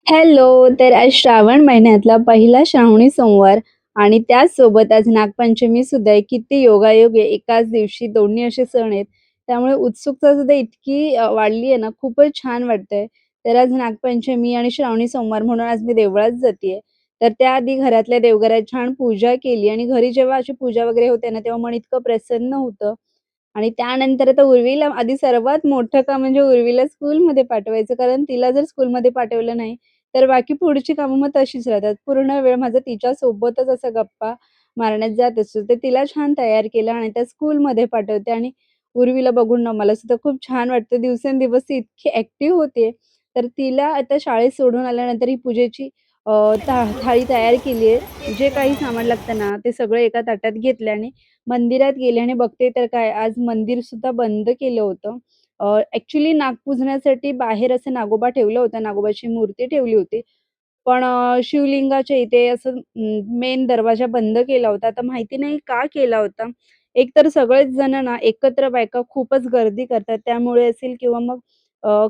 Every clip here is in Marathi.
हॅलो. तर आज श्रावण महिन्यातला पहिला श्रावणी सोमवार आणि त्याचसोबत आज नागपंचमी सुद्धा आहे. किती योगायोग आहे एकाच दिवशी दोन्ही असे सण आहेत. त्यामुळे उत्सुकता सुद्धा इतकी वाढली आहे ना, खूपच छान वाटतंय. तर आज नागपंचमी आणि श्रावणी सोमवार म्हणून आज मी देवळात जातीये. तर त्याआधी घरातल्या देवघरात छान पूजा केली आणि घरी जेव्हा अशी पूजा वगैरे होते ना, तेव्हा मन इतकं प्रसन्न होतं. आणि त्यानंतर आता उर्वीला आधी सर्वात मोठं काम म्हणजे उर्वीला स्कूलमध्ये पाठवायचं. कारण तिला जर स्कूलमध्ये पाठवलं नाही, तर बाकी पुढची कामं मग तशीच राहतात. पूर्ण वेळ माझा तिच्यासोबतच असा गप्पा मारण्यात जात असतो. तर तिला छान तयार केलं आणि त्या स्कूलमध्ये पाठवते आणि उर्वीला बघून ना मला सुद्धा खूप छान वाटतं. दिवसेंदिवस ती इतकी ॲक्टिव्ह होते. तर तिला आता शाळेत सोडून आल्यानंतर ही पूजेची थाळी तयार केली आहे. जे काही सामान लागतं ना, ते सगळं एका ताटात घेतलं आणि मंदिरात गेले आणि बघते तर काय आज मंदिर सुद्धा बंद केलं होतं. ॲक्चुअली नाग पुजण्यासाठी बाहेर असं नागोबा ठेवलं होतं, नागोबाची मूर्ती ठेवली होती. पण शिवलिंगाच्या इथे असं मेन दरवाजा बंद केला होता. आता माहिती नाही का केला होता. एकतर सगळेच जण ना एकत्र बायका खूपच गर्दी करतात त्यामुळे असेल किंवा मग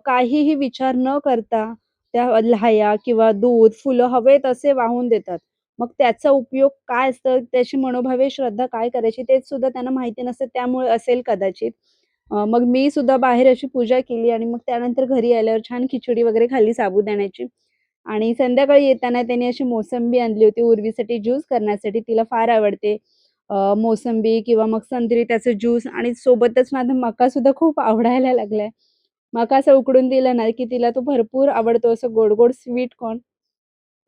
काहीही विचार न करता त्या लाह्या किंवा दूध, फुलं हवे तसे वाहून देतात. मग त्याचा उपयोग काय असतं, त्याची मनोभावे श्रद्धा काय करायची तेच सुद्धा त्यांना माहिती नसतं त्यामुळे असेल कदाचित. मग मी सुद्धा बाहेर अशी पूजा केली आणि मग त्यानंतर घरी आल्यावर छान खिचडी वगैरे खाल्ली साबुदाण्याची. आणि संध्याकाळी येताना त्याने अशी मोसंबी आणली होती उर्वीसाठी ज्यूस करण्यासाठी. तिला फार आवडते. मोसंबी किंवा मग संत्री त्याचा ज्यूस आणि सोबतच माझा मकासुद्धा खूप आवडायला लागलाय. मका असं उकडून दिलं ना, की तिला तो भरपूर आवडतो असं गोड-गोड स्वीट कॉर्न.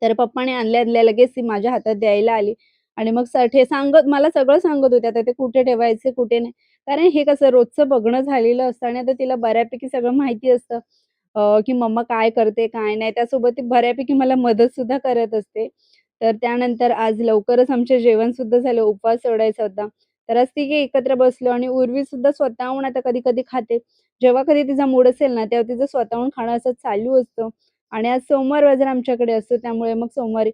तर पप्पाने आणल्या-आणल्या लगेच ती माझ्या हातात द्यायला आली आणि मग सांगत मला सगळं सांगत होते, आता ते कुठे ठेवायचे, कुठे नाही. कारण हे कसं रोजचं बघणं झालेलं असतं आणि आता तिला बऱ्यापैकी सगळं माहिती असतं. की मम्मा काय करते, काय नाही. त्यासोबत ती बऱ्यापैकी मला मदतसुद्धा करत असते. तर त्यानंतर आज लवकरच आमचे जेवणसुद्धा झालं, उपवास सोडायचा होता. तर आज तिघे एकत्र बसलो आणि उर्वीसुद्धा स्वतःहून आता कधी-कधी खाते. जेव्हा कधी तिचा मूड असेल ना, तेव्हा तिचं स्वतःहून खाणं असं चालू असतं. आणि आज सोमवार बाजार आमच्याकडे असतो, त्यामुळे मग सोमवारी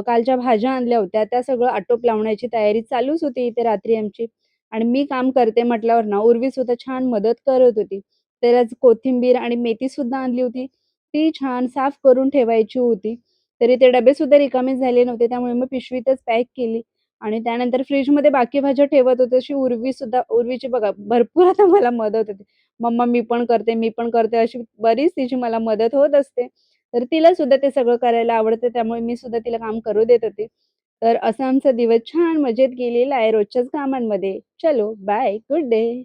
कालच्या भाज्या आणल्या होत्या, त्या सगळं आटोप लावण्याची तयारी चालूच होती इथे रात्री आमची. आणि मी काम करते म्हटल्यावर ना, उर्वीसुद्धा छान मदत करत होती. तर आज कोथिंबीर आणि मेथीसुद्धा आणली होती. ती छान साफ करून ठेवायची होती. तरी ते डबेसुद्धा रिकामे झाले नव्हते, त्यामुळे मग पिशवीतच पॅक केली आणि त्यानंतर फ्रिजमध्ये बाकी भाज्या ठेवत होते. अशी उर्वीची बघा भरपूर आता मला मदत होते. "मम्मा मी पण करते, मी पण करते." अशी बरीच तिची मला मदत होत असते. तर तिला सुद्धा ते सगळं करायला आवडतं, त्यामुळे मी सुद्धा तिला काम करू देत होते. तर असा आमचा दिवस छान मजेत गेलेला आहे रोजच्याच कामांमध्ये. चलो बाय, गुड डे.